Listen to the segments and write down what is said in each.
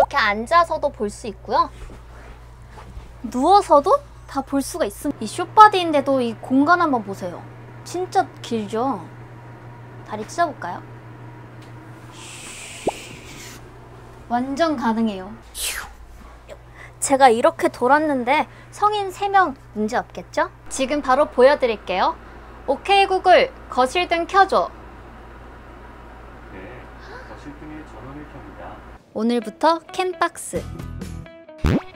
이렇게 앉아서도 볼 수 있고요. 누워서도 다 볼 수가 있습니다. 이 숏바디인데도 이 공간 한번 보세요. 진짜 길죠? 다리 찢어볼까요? 완전 가능해요. 제가 이렇게 돌았는데 성인 3명 문제 없겠죠? 지금 바로 보여드릴게요. 오케이 구글, 거실등 켜줘. 네, 거실등의 전원을 켭니다. 오늘부터 캠박스.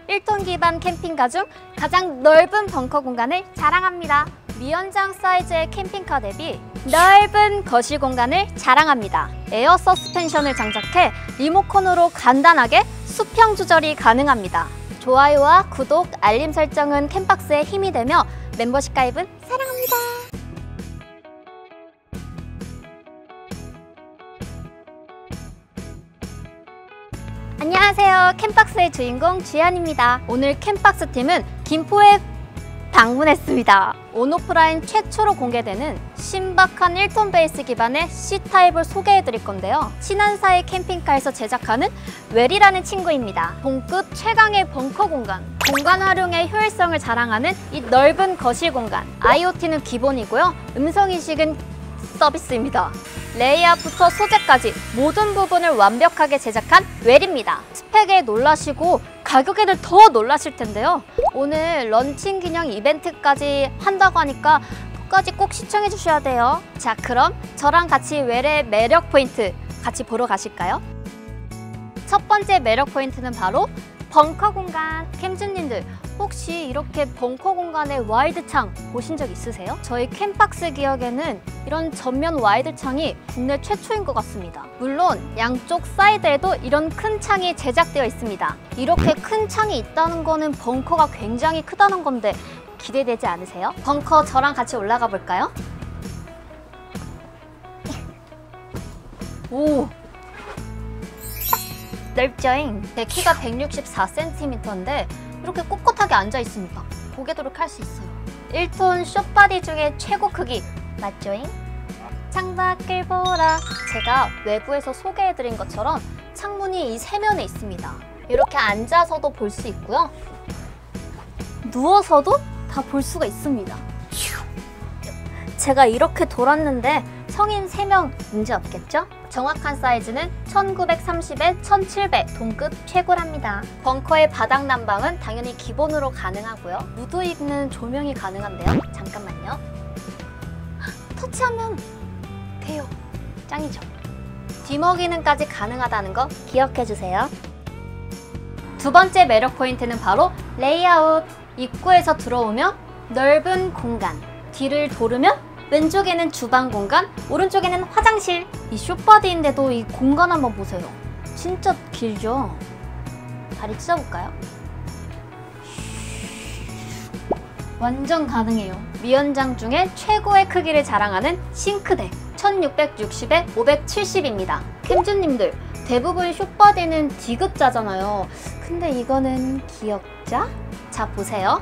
1톤 기반 캠핑카 중 가장 넓은 벙커 공간을 자랑합니다. 미연장 사이즈의 캠핑카 대비 넓은 거실 공간을 자랑합니다. 에어 서스펜션을 장착해 리모컨으로 간단하게 수평 조절이 가능합니다. 좋아요와 구독, 알림 설정은 캠박스의 힘이 되며 멤버십 가입은 사랑합니다. 안녕하세요. 캠박스의 주인공 주연입니다. 오늘 캠박스 팀은 김포에 방문했습니다. 온오프라인 최초로 공개되는 신박한 1톤 베이스 기반의 C타입을 소개해드릴 건데요. 친한 사이 캠핑카에서 제작하는 웰이라는 친구입니다. 동급 최강의 벙커 공간, 공간 활용의 효율성을 자랑하는 이 넓은 거실 공간. IoT는 기본이고요. 음성인식은 서비스입니다. 레이아웃부터 소재까지 모든 부분을 완벽하게 제작한 웰입니다. 스펙에 놀라시고 가격에는 더 놀라실 텐데요. 오늘 런칭 기념 이벤트까지 한다고 하니까 끝까지 꼭 시청해 주셔야 돼요. 자, 그럼 저랑 같이 웰의 매력 포인트 같이 보러 가실까요? 첫 번째 매력 포인트는 바로 벙커 공간. 캠주님들 혹시 이렇게 벙커 공간의 와이드 창 보신 적 있으세요? 저희 캠박스 기억에는 이런 전면 와이드 창이 국내 최초인 것 같습니다. 물론 양쪽 사이드에도 이런 큰 창이 제작되어 있습니다. 이렇게 큰 창이 있다는 거는 벙커가 굉장히 크다는 건데 기대되지 않으세요? 벙커 저랑 같이 올라가 볼까요? 오! 넓죠잉? 제 키가 164cm인데 이렇게 꼿꼿하게 앉아 있으니까 고개도록 할 수 있어요. 1톤 숏바디 중에 최고 크기 맞죠잉? 창밖을 보라. 제가 외부에서 소개해드린 것처럼 창문이 이 세면에 있습니다. 이렇게 앉아서도 볼 수 있고요. 누워서도 다 볼 수가 있습니다. 제가 이렇게 돌았는데 성인 3명 문제 없겠죠? 정확한 사이즈는 1930에 1700 동급 최고랍니다. 벙커의 바닥 난방은 당연히 기본으로 가능하고요. 무드 있는 조명이 가능한데요. 잠깐만요. 터치하면 돼요. 짱이죠? 디머 기능까지 가능하다는 거 기억해주세요. 두 번째 매력 포인트는 바로 레이아웃. 입구에서 들어오면 넓은 공간, 뒤를 돌으면 왼쪽에는 주방 공간, 오른쪽에는 화장실. 이 숏바디인데도 이 공간 한번 보세요. 진짜 길죠? 다리 찢어볼까요? 완전 가능해요. 미연장 중에 최고의 크기를 자랑하는 싱크대. 1660에 570입니다. 캠주님들 대부분 숏바디는 디귿자잖아요. 근데 이거는 기역자? 자, 보세요.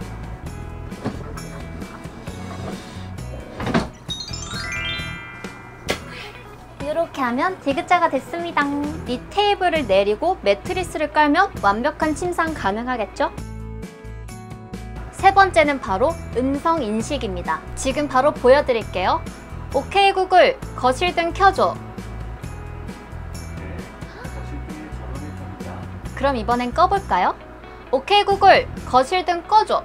이렇게 하면 디귿자가 됐습니다. 이 테이블을 내리고 매트리스를 깔면 완벽한 침상 가능하겠죠? 세 번째는 바로 음성 인식입니다. 지금 바로 보여드릴게요. 오케이 구글, 거실등 켜줘. 네, 거실등의 전원을 켭니다. 그럼 이번엔 꺼볼까요? 오케이 구글, 거실등 꺼줘.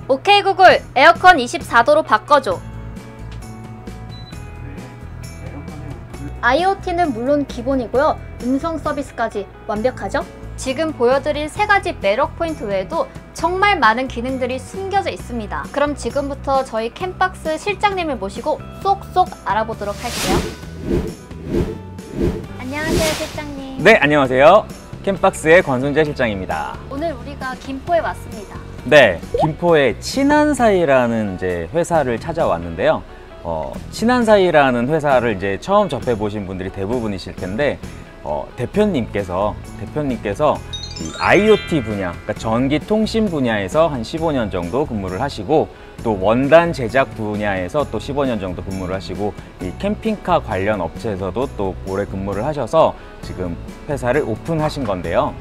오케이 구글, 에어컨 24도로 바꿔줘. IoT는 물론 기본이고요. 음성 서비스까지 완벽하죠? 지금 보여드린 3가지 매력 포인트 외에도 정말 많은 기능들이 숨겨져 있습니다. 그럼 지금부터 저희 캠박스 실장님을 모시고 쏙쏙 알아보도록 할게요. 안녕하세요, 실장님. 네, 안녕하세요. 캠박스의 권순재 실장입니다. 오늘 우리가 김포에 왔습니다. 네, 김포의 친한 사이라는 이제 회사를 찾아왔는데요. 친한 사이라는 회사를 이제 처음 접해 보신 분들이 대부분이실 텐데 대표님께서 이 IoT 분야, 그러니까 전기 통신 분야에서 한 15년 정도 근무를 하시고 또 원단 제작 분야에서 또 15년 정도 근무를 하시고 이 캠핑카 관련 업체에서도 또 오래 근무를 하셔서 지금 회사를 오픈하신 건데요.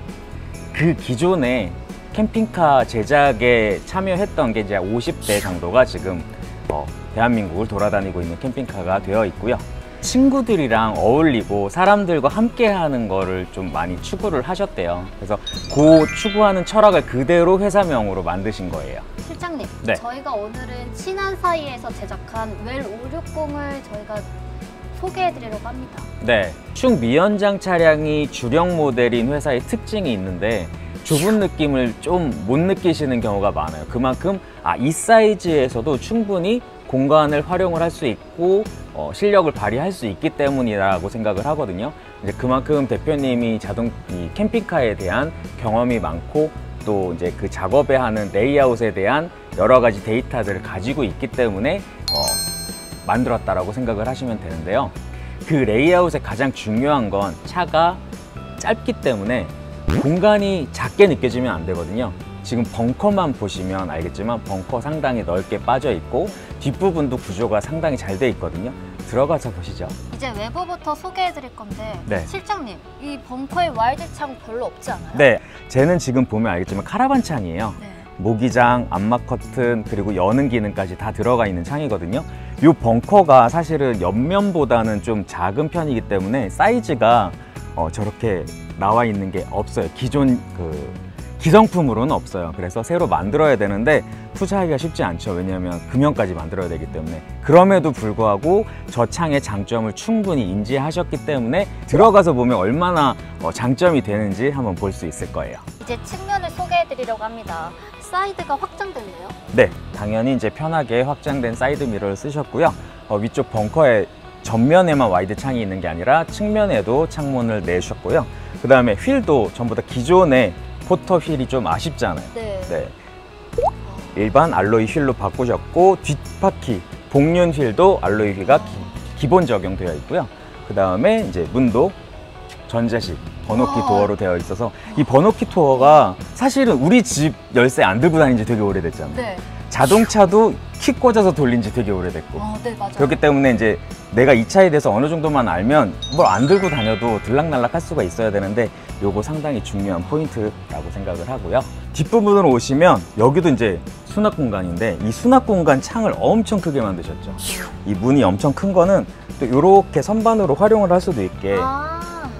그 기존에 캠핑카 제작에 참여했던 게 이제 50대 정도가 지금 대한민국을 돌아다니고 있는 캠핑카가 되어 있고요. 친구들이랑 어울리고 사람들과 함께 하는 거를 좀 많이 추구를 하셨대요. 그래서 그 추구하는 철학을 그대로 회사명으로 만드신 거예요. 실장님, 네. 저희가 오늘은 친한 사이에서 제작한 웰 560을 저희가 소개해드리려고 합니다. 네, 충미연장 차량이 주력 모델인 회사의 특징이 있는데 좁은 느낌을 좀 못 느끼시는 경우가 많아요. 그만큼 이 사이즈에서도 충분히 공간을 활용을 할 수 있고 실력을 발휘할 수 있기 때문이라고 생각을 하거든요. 이제 그만큼 대표님이 이 캠핑카에 대한 경험이 많고 또 이제 그 작업에 하는 레이아웃에 대한 여러 가지 데이터들을 가지고 있기 때문에 만들었다라고 생각을 하시면 되는데요. 그 레이아웃의 가장 중요한 건 차가 짧기 때문에 공간이 작게 느껴지면 안 되거든요. 지금 벙커만 보시면 알겠지만 벙커 상당히 넓게 빠져 있고 뒷부분도 구조가 상당히 잘 돼 있거든요. 들어가서 보시죠. 이제 외부부터 소개해드릴 건데 네. 실장님, 이 벙커에 와이드 창 별로 없지 않아요? 네, 쟤는 지금 보면 알겠지만 카라반 창이에요. 네. 모기장, 암막 커튼, 그리고 여는 기능까지 다 들어가 있는 창이거든요. 이 벙커가 사실은 옆면보다는 좀 작은 편이기 때문에 사이즈가 저렇게 나와 있는 게 없어요. 기존 기성품으로는 없어요. 그래서 새로 만들어야 되는데 투자하기가 쉽지 않죠. 왜냐하면 금형까지 만들어야 되기 때문에. 그럼에도 불구하고 저 창의 장점을 충분히 인지하셨기 때문에 들어가서 보면 얼마나 장점이 되는지 한번 볼 수 있을 거예요. 이제 측면을 소개해드리려고 합니다. 사이드가 확장됐네요. 네, 당연히 이제 편하게 확장된 사이드 미러를 쓰셨고요. 위쪽 벙커에 전면에만 와이드 창이 있는 게 아니라 측면에도 창문을 내주셨고요. 그 다음에 휠도 전부 다 기존의 포터 휠이 좀 아쉽잖아요. 네. 네. 일반 알로이 휠로 바꾸셨고 뒷바퀴 복륜 휠도 알로이 휠가 기본 적용되어 있고요. 그 다음에 이제 문도 전자식 번호키 도어로 되어 있어서 이 번호키 도어가 사실은 우리 집 열쇠 안 들고 다닌 지 되게 오래됐잖아요. 네. 자동차도 키 꽂아서 돌린 지 되게 오래됐고 네, 맞아요. 그렇기 때문에 이제 내가 이 차에 대해서 어느 정도만 알면 뭘 안 들고 다녀도 들락날락 할 수가 있어야 되는데 요거 상당히 중요한 포인트라고 생각을 하고요. 뒷부분으로 오시면 여기도 이제 수납 공간인데 이 수납 공간 창을 엄청 크게 만드셨죠. 이 문이 엄청 큰 거는 또 이렇게 선반으로 활용을 할 수도 있게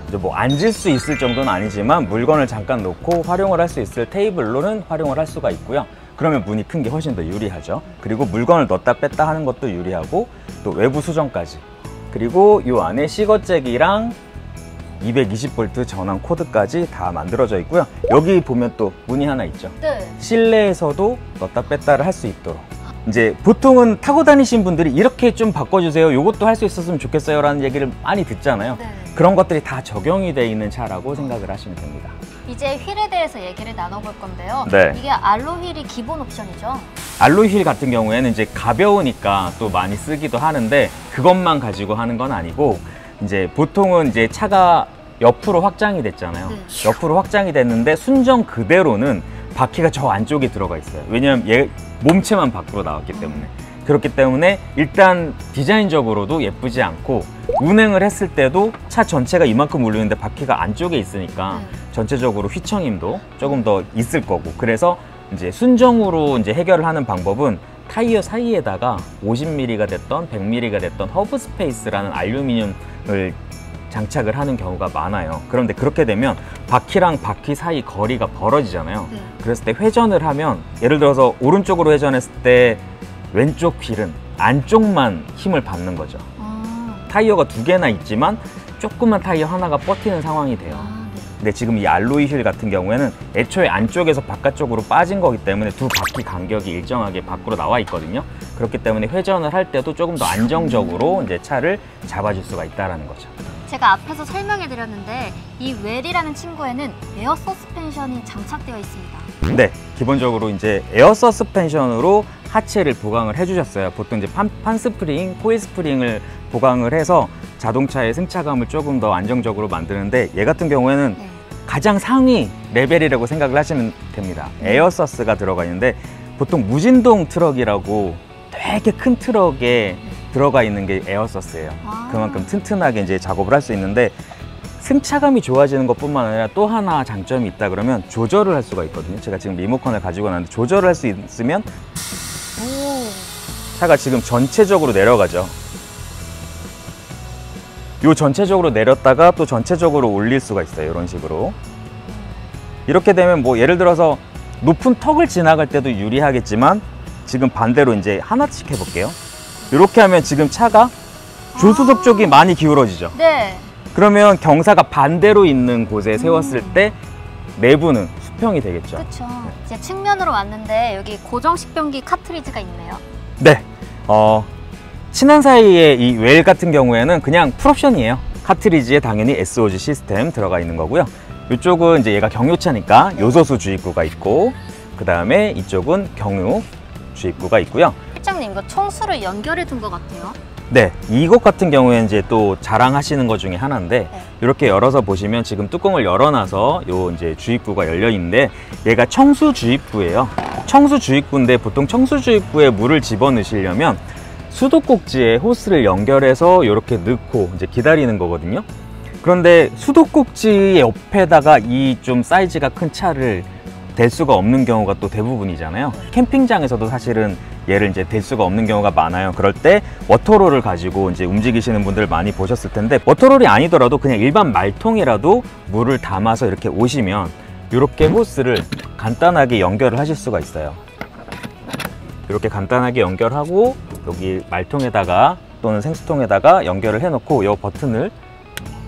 이제 뭐 앉을 수 있을 정도는 아니지만 물건을 잠깐 놓고 활용을 할 수 있을 테이블로는 활용을 할 수가 있고요. 그러면 문이 큰 게 훨씬 더 유리하죠. 그리고 물건을 넣었다 뺐다 하는 것도 유리하고 또 외부 수정까지. 그리고 이 안에 시거잭이랑 220V 전원 코드까지 다 만들어져 있고요. 여기 보면 또 문이 하나 있죠. 네. 실내에서도 넣었다 뺐다를 할 수 있도록. 이제 보통은 타고 다니신 분들이 이렇게 좀 바꿔주세요. 이것도 할 수 있었으면 좋겠어요 라는 얘기를 많이 듣잖아요. 네. 그런 것들이 다 적용이 돼 있는 차라고 생각을 하시면 됩니다. 이제 휠에 대해서 얘기를 나눠볼 건데요. 네. 이게 알로 휠이 기본 옵션이죠. 알로이 휠 같은 경우에는 이제 가벼우니까 또 많이 쓰기도 하는데 그것만 가지고 하는 건 아니고 이제 보통은 이제 차가 옆으로 확장이 됐잖아요. 네. 옆으로 확장이 됐는데 순정 그대로는 바퀴가 저 안쪽에 들어가 있어요. 왜냐면 얘 몸체만 밖으로 나왔기 때문에. 그렇기 때문에 일단 디자인적으로도 예쁘지 않고 운행을 했을 때도 차 전체가 이만큼 울리는데 바퀴가 안쪽에 있으니까 전체적으로 휘청임도 조금 더 있을 거고. 그래서 이제 순정으로 이제 해결을 하는 방법은 타이어 사이에다가 50mm가 됐던 100mm가 됐던 허브 스페이스라는 알루미늄을 장착을 하는 경우가 많아요. 그런데 그렇게 되면 바퀴랑 바퀴 사이 거리가 벌어지잖아요. 그랬을 때 회전을 하면 예를 들어서 오른쪽으로 회전했을 때 왼쪽 휠은 안쪽만 힘을 받는 거죠. 타이어가 두 개나 있지만 조그만 타이어 하나가 버티는 상황이 돼요. 근데 지금 이 알로이 휠 같은 경우에는 애초에 안쪽에서 바깥쪽으로 빠진 거기 때문에 두 바퀴 간격이 일정하게 밖으로 나와 있거든요. 그렇기 때문에 회전을 할 때도 조금 더 안정적으로 이제 차를 잡아줄 수가 있다는 거죠. 제가 앞에서 설명해 드렸는데 이 웰이라는 친구에는 에어 서스펜션이 장착되어 있습니다. 네, 기본적으로 이제 에어 서스펜션으로 하체를 보강을 해주셨어요. 보통 이제 판 스프링, 코일 스프링을 보강을 해서 자동차의 승차감을 조금 더 안정적으로 만드는데 얘 같은 경우에는 가장 상위 레벨이라고 생각을 하시면 됩니다. 에어 서스가 들어가 있는데 보통 무진동 트럭이라고 되게 큰 트럭에 들어가 있는 게 에어서스예요. 그만큼 튼튼하게 이제 작업을 할 수 있는데 승차감이 좋아지는 것뿐만 아니라 또 하나 장점이 있다 그러면 조절을 할 수가 있거든요. 제가 지금 리모컨을 가지고 나왔는데 조절을 할 수 있으면 차가 지금 전체적으로 내려가죠. 요 전체적으로 내렸다가 또 전체적으로 올릴 수가 있어요. 이런 식으로. 이렇게 되면 뭐 예를 들어서 높은 턱을 지나갈 때도 유리하겠지만 지금 반대로 이제 하나씩 해볼게요. 이렇게 하면 지금 차가 조수석 쪽이 많이 기울어지죠. 네. 그러면 경사가 반대로 있는 곳에 세웠을 때 내부는 수평이 되겠죠. 그렇죠. 이제 측면으로 왔는데 여기 고정식변기 카트리지가 있네요. 네. 친한 사이의 이 웰 같은 경우에는 그냥 풀옵션이에요. 카트리지에 당연히 SOG 시스템 들어가 있는 거고요. 이쪽은 이제 얘가 경유차니까 요소수 주입구가 있고, 그 다음에 이쪽은 경유 주입구가 있고요. 실장님, 이거 청수를 연결해 둔 것 같아요. 네, 이것 같은 경우에는 이제 또 자랑하시는 것 중에 하나인데, 네. 이렇게 열어서 보시면 지금 뚜껑을 열어놔서 요 이제 주입구가 열려 있는데, 얘가 청수 주입구예요. 청수 주입구인데 보통 청수 주입구에 물을 집어 넣으시려면 수도꼭지에 호스를 연결해서 이렇게 넣고 이제 기다리는 거거든요. 그런데 수도꼭지 옆에다가 이 좀 사이즈가 큰 차를 댈 수가 없는 경우가 또 대부분이잖아요. 캠핑장에서도 사실은 얘를 이제 댈 수가 없는 경우가 많아요. 그럴 때 워터롤을 가지고 이제 움직이시는 분들 많이 보셨을 텐데, 워터롤이 아니더라도 그냥 일반 말통이라도 물을 담아서 이렇게 오시면 이렇게 호스를 간단하게 연결을 하실 수가 있어요. 이렇게 간단하게 연결하고 여기 말통에다가 또는 생수통에다가 연결을 해놓고 이 버튼을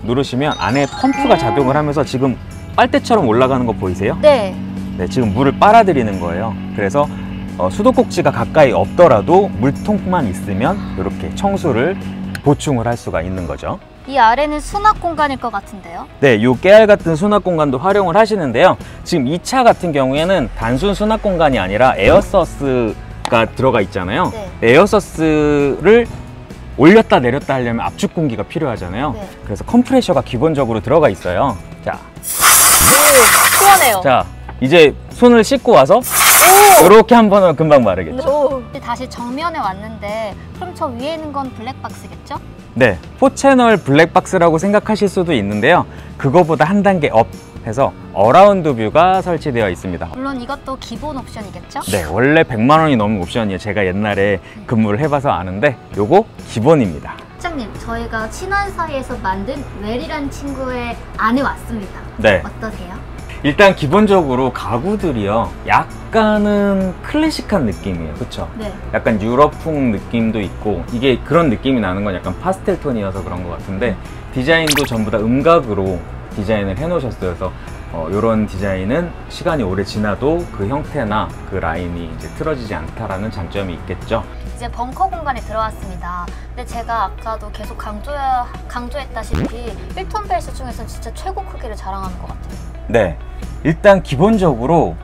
누르시면 안에 펌프가 작용을 하면서 지금 빨대처럼 올라가는 거 보이세요? 네. 네, 지금 물을 빨아들이는 거예요. 그래서 수도꼭지가 가까이 없더라도 물통만 있으면 이렇게 청수를 보충을 할 수가 있는 거죠. 이 아래는 수납 공간일 것 같은데요. 네, 요 깨알 같은 수납 공간도 활용을 하시는데요. 지금 이 차 같은 경우에는 단순 수납 공간이 아니라 에어서스가 들어가 있잖아요. 네. 에어서스를 올렸다 내렸다 하려면 압축 공기가 필요하잖아요. 네. 그래서 컴프레셔가 기본적으로 들어가 있어요. 자, 오, 시원해요. 자, 이제 손을 씻고 와서 이렇게 한 번은 금방 마르겠죠. 오. 다시 정면에 왔는데 그럼 저 위에 있는 건 블랙박스겠죠? 네, 4채널 블랙박스라고 생각하실 수도 있는데요. 그거보다 한 단계 업 해서 어라운드 뷰가 설치되어 있습니다. 물론 이것도 기본 옵션이겠죠? 네, 원래 100만 원이 넘는 옵션이에요. 제가 옛날에 근무를 해봐서 아는데 요거 기본입니다. 실장님, 저희가 친한 사이에서 만든 웰이라는 친구의 안에 왔습니다. 네. 어떠세요? 일단 기본적으로 가구들이요, 약간은 클래식한 느낌이에요. 그쵸? 네. 약간 유럽풍 느낌도 있고, 이게 그런 느낌이 나는 건 약간 파스텔 톤이어서 그런 것 같은데, 디자인도 전부 다 음각으로 디자인을 해 놓으셨어요. 그래서 이런 디자인은 시간이 오래 지나도 그 형태나 그 라인이 이제 틀어지지 않다라는 장점이 있겠죠. 이제 벙커 공간에 들어왔습니다. 근데 제가 아까도 계속 강조했다시피 1톤 베이스 중에서 진짜 최고 크기를 자랑하는 것 같아요. 네, 일단 기본적으로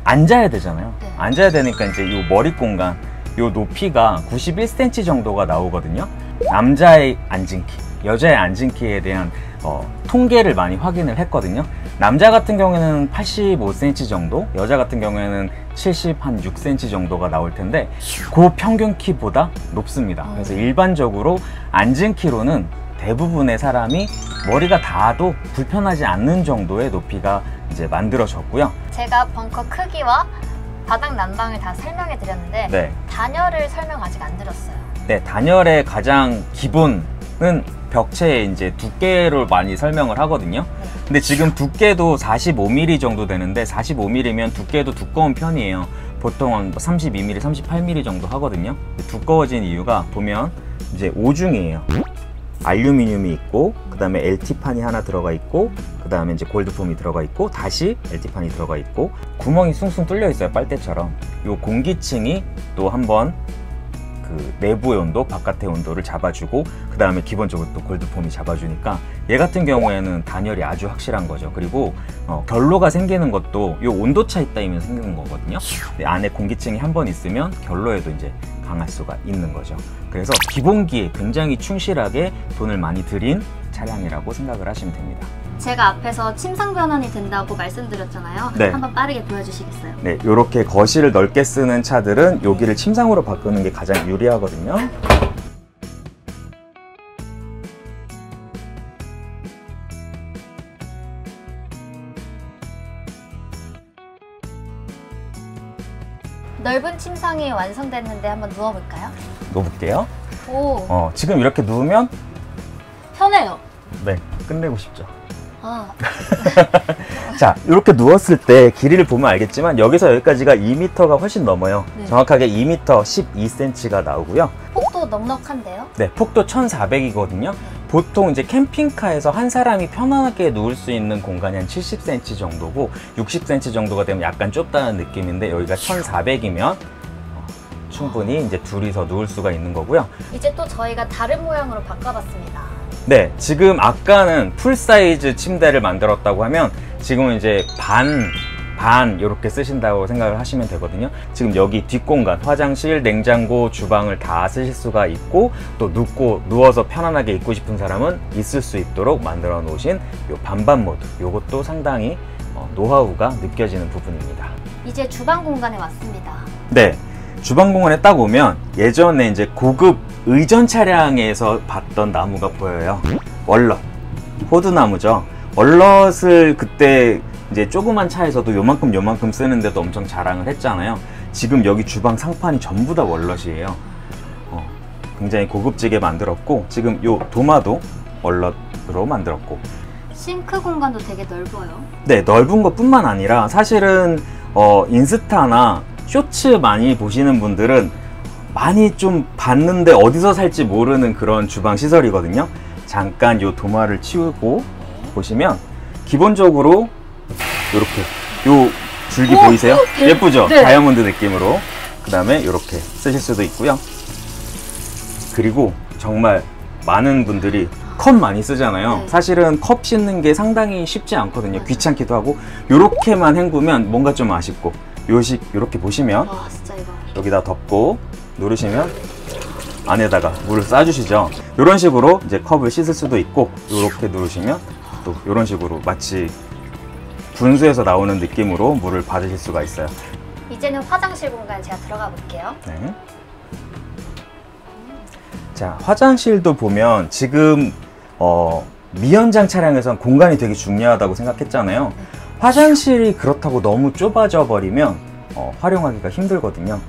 앉아야 되잖아요. 네. 앉아야 되니까 이제 이 머리 공간, 이 높이가 91cm 정도가 나오거든요. 남자의 앉은 키, 여자의 앉은 키에 대한 통계를 많이 확인을 했거든요. 남자 같은 경우에는 85cm 정도, 여자 같은 경우에는 76cm 정도가 나올 텐데 그 평균 키보다 높습니다. 그래서 일반적으로 앉은 키로는 대부분의 사람이 머리가 닿아도 불편하지 않는 정도의 높이가 이제 만들어졌고요. 제가 벙커 크기와 바닥 난방을 다 설명해 드렸는데 네. 단열을 설명 아직 안 드렸어요. 네, 단열의 가장 기본은 벽체의 이제 두께를 많이 설명을 하거든요. 근데 지금 두께도 45mm 정도 되는데 45mm면 두께도 두꺼운 편이에요. 보통 한 32mm, 38mm 정도 하거든요. 두꺼워진 이유가 보면 이제 오중이에요. 알루미늄이 있고, 그 다음에 LT판이 하나 들어가 있고, 그 다음에 이제 골드폼이 들어가 있고, 다시 LT판이 들어가 있고, 구멍이 숭숭 뚫려 있어요. 빨대처럼. 요 공기층이 또 한번 그 내부의 온도, 바깥의 온도를 잡아주고, 그 다음에 기본적으로 또 골드폼이 잡아주니까 얘 같은 경우에는 단열이 아주 확실한 거죠. 그리고 결로가 생기는 것도 요 온도차 있다이면 생기는 거거든요. 안에 공기층이 한 번 있으면 결로에도 이제 강할 수가 있는 거죠. 그래서 기본기에 굉장히 충실하게 돈을 많이 들인 차량이라고 생각을 하시면 됩니다. 제가 앞에서 침상 변환이 된다고 말씀드렸잖아요. 네. 한번 빠르게 보여주시겠어요? 네, 이렇게 거실을 넓게 쓰는 차들은 여기를 침상으로 바꾸는 게 가장 유리하거든요. 넓은 침상이 완성됐는데 한번 누워볼까요? 놓을게요. 오, 지금 이렇게 누우면 편해요. 네, 끝내고 싶죠. 아, 자, 이렇게 누웠을 때 길이를 보면 알겠지만 여기서 여기까지가 2m가 훨씬 넘어요. 네. 정확하게 2m 12cm가 나오고요. 폭도 넉넉한데요? 네, 폭도 1400이거든요. 보통 이제 캠핑카에서 한 사람이 편안하게 누울 수 있는 공간이 한 70cm 정도고 60cm 정도가 되면 약간 좁다는 느낌인데 여기가 1400이면 충분히 이제 둘이서 누울 수가 있는 거고요. 이제 또 저희가 다른 모양으로 바꿔봤습니다. 네, 지금 아까는 풀사이즈 침대를 만들었다고 하면 지금은 이제 반 이렇게 쓰신다고 생각을 하시면 되거든요. 지금 여기 뒷공간, 화장실, 냉장고, 주방을 다 쓰실 수가 있고 또 누워서 편안하게 있고 싶은 사람은 있을 수 있도록 만들어 놓으신 요 반반 모드, 요것도 상당히 노하우가 느껴지는 부분입니다. 이제 주방 공간에 왔습니다. 네, 주방 공간에 딱 오면 예전에 이제 고급 의전 차량에서 봤던 나무가 보여요. 월넛, 호두나무죠. 월넛을 그때 이제 조그만 차에서도 요만큼 쓰는데도 엄청 자랑을 했잖아요. 지금 여기 주방 상판이 전부 다 월넛이에요. 굉장히 고급지게 만들었고 지금 요 도마도 월넛으로 만들었고 싱크 공간도 되게 넓어요. 네, 넓은 것뿐만 아니라 사실은 인스타나 쇼츠 많이 보시는 분들은 많이 좀 봤는데 어디서 살지 모르는 그런 주방 시설이거든요. 잠깐 요 도마를 치우고 보시면 기본적으로 이렇게 요 줄기 보이세요? 예쁘죠? 네. 다이아몬드 느낌으로. 그 다음에 이렇게 쓰실 수도 있고요. 그리고 정말 많은 분들이 컵 많이 쓰잖아요. 네. 사실은 컵 씻는 게 상당히 쉽지 않거든요. 맞아요. 귀찮기도 하고 요렇게만 헹구면 뭔가 좀 아쉽고 요렇게 보시면 와, 진짜 이거. 여기다 덮고 누르시면 안에다가 물을 쏴주시죠. 이런 식으로 이제 컵을 씻을 수도 있고 이렇게 누르시면 또 이런 식으로 마치 분수에서 나오는 느낌으로 물을 받으실 수가 있어요. 이제는 화장실 공간 제가 들어가 볼게요. 네. 자, 화장실도 보면 지금 미연장 차량에선 공간이 되게 중요하다고 생각했잖아요. 화장실이 그렇다고 너무 좁아져 버리면 활용하기가 힘들거든요.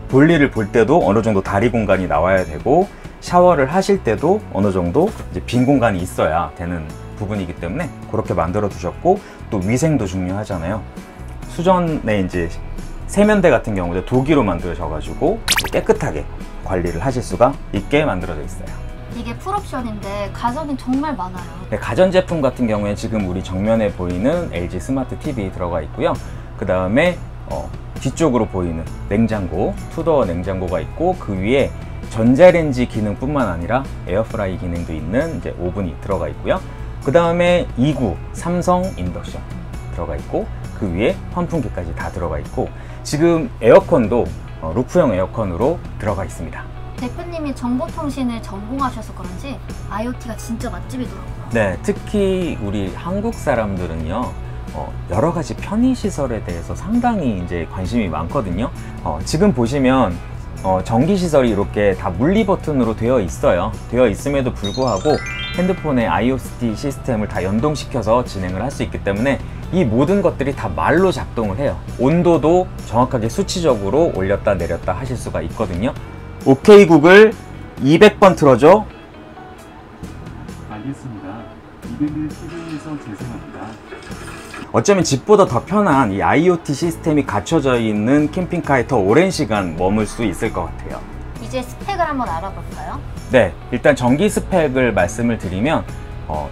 볼일을 볼 때도 어느 정도 다리 공간이 나와야 되고 샤워를 하실 때도 어느 정도 이제 빈 공간이 있어야 되는 부분이기 때문에 그렇게 만들어 두셨고 또 위생도 중요하잖아요. 수전에 이제 세면대 같은 경우도 독일로 만들어져가지고 깨끗하게 관리를 하실 수가 있게 만들어져 있어요. 이게 풀옵션인데 가성비 정말 많아요. 네, 가전제품 같은 경우에 지금 우리 정면에 보이는 LG 스마트 TV 들어가 있고요. 그 다음에 뒤쪽으로 보이는 냉장고, 투도어 냉장고가 있고 그 위에 전자레인지 기능뿐만 아니라 에어프라이 기능도 있는 이제 오븐이 들어가 있고요. 그 다음에 2구 삼성 인덕션 들어가 있고 그 위에 환풍기까지 다 들어가 있고 지금 에어컨도 루프형 에어컨으로 들어가 있습니다. 대표님이 정보통신을 전공하셔서 그런지 IoT가 진짜 맛집이더라고요. 네, 특히 우리 한국 사람들은요 여러 가지 편의시설에 대해서 상당히 이제 관심이 많거든요. 지금 보시면 전기시설이 이렇게 다 물리 버튼으로 되어 있어요. 되어 있음에도 불구하고 핸드폰에 IoT 시스템을 다 연동시켜서 진행을 할 수 있기 때문에 이 모든 것들이 다 말로 작동을 해요. 온도도 정확하게 수치적으로 올렸다 내렸다 하실 수가 있거든요. 오케이 구글 200번 틀어줘. 알겠습니다. 200을 TV에서 재생합니다. 어쩌면 집보다 더 편한 이 IoT 시스템이 갖춰져 있는 캠핑카에 더 오랜 시간 머물 수 있을 것 같아요. 이제 스펙을 한번 알아볼까요? 네, 일단 전기 스펙을 말씀을 드리면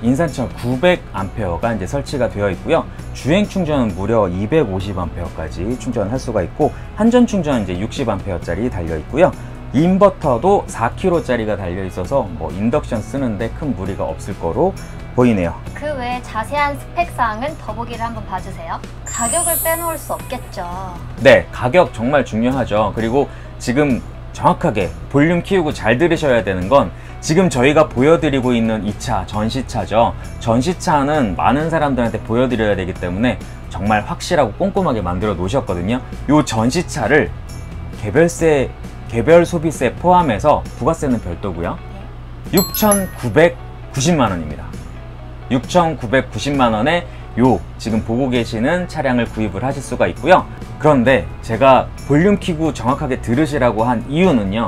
인산철 900A가 이제 설치가 되어 있고요. 주행 충전은 무려 250A까지 충전할 수가 있고 한전 충전은 이제 60A짜리 달려 있고요. 인버터도 4kg짜리가 달려 있어서 인덕션 쓰는데 큰 무리가 없을 거로 보이네요. 그 외에 자세한 스펙 사항은 더보기를 한번 봐주세요. 가격을 빼놓을 수 없겠죠. 네, 가격 정말 중요하죠. 그리고 지금 정확하게 볼륨 키우고 잘 들으셔야 되는 건 지금 저희가 보여드리고 있는 이 차, 전시차죠. 전시차는 많은 사람들한테 보여드려야 되기 때문에 정말 확실하고 꼼꼼하게 만들어 놓으셨거든요. 이 전시차를 개별 소비세 포함해서 부가세는 별도고요. 6,990만 원입니다. 6,990만 원에 요 지금 보고 계시는 차량을 구입을 하실 수가 있고요. 그런데 제가 볼륨 키고 정확하게 들으시라고 한 이유는요,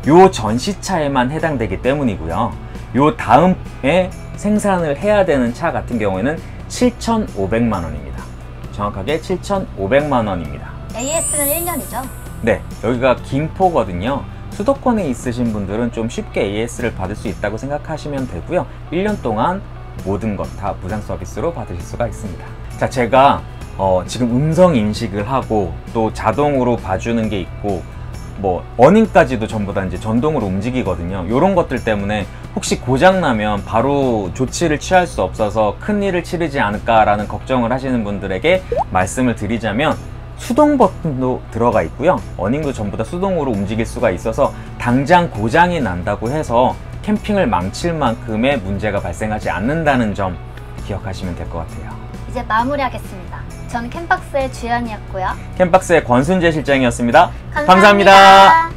요 전시차에만 해당되기 때문이고요. 요 다음에 생산을 해야 되는 차 같은 경우에는 7,500만 원입니다. 정확하게 7,500만 원입니다. AS는 1년이죠? 네, 여기가 김포거든요. 수도권에 있으신 분들은 좀 쉽게 AS를 받을 수 있다고 생각하시면 되고요. 1년 동안 모든 것 다 무상 서비스로 받으실 수가 있습니다. 자, 제가 지금 음성 인식을 하고 또 자동으로 봐주는 게 있고 뭐 어닝까지도 전부 다 이제 전동으로 움직이거든요. 이런 것들 때문에 혹시 고장 나면 바로 조치를 취할 수 없어서 큰 일을 치르지 않을까라는 걱정을 하시는 분들에게 말씀을 드리자면, 수동 버튼도 들어가 있고요. 어닝도 전부 다 수동으로 움직일 수가 있어서 당장 고장이 난다고 해서 캠핑을 망칠 만큼의 문제가 발생하지 않는다는 점 기억하시면 될 것 같아요. 이제 마무리하겠습니다. 저는 캠박스의 주연이었고요. 캠박스의 권순재 실장이었습니다. 감사합니다.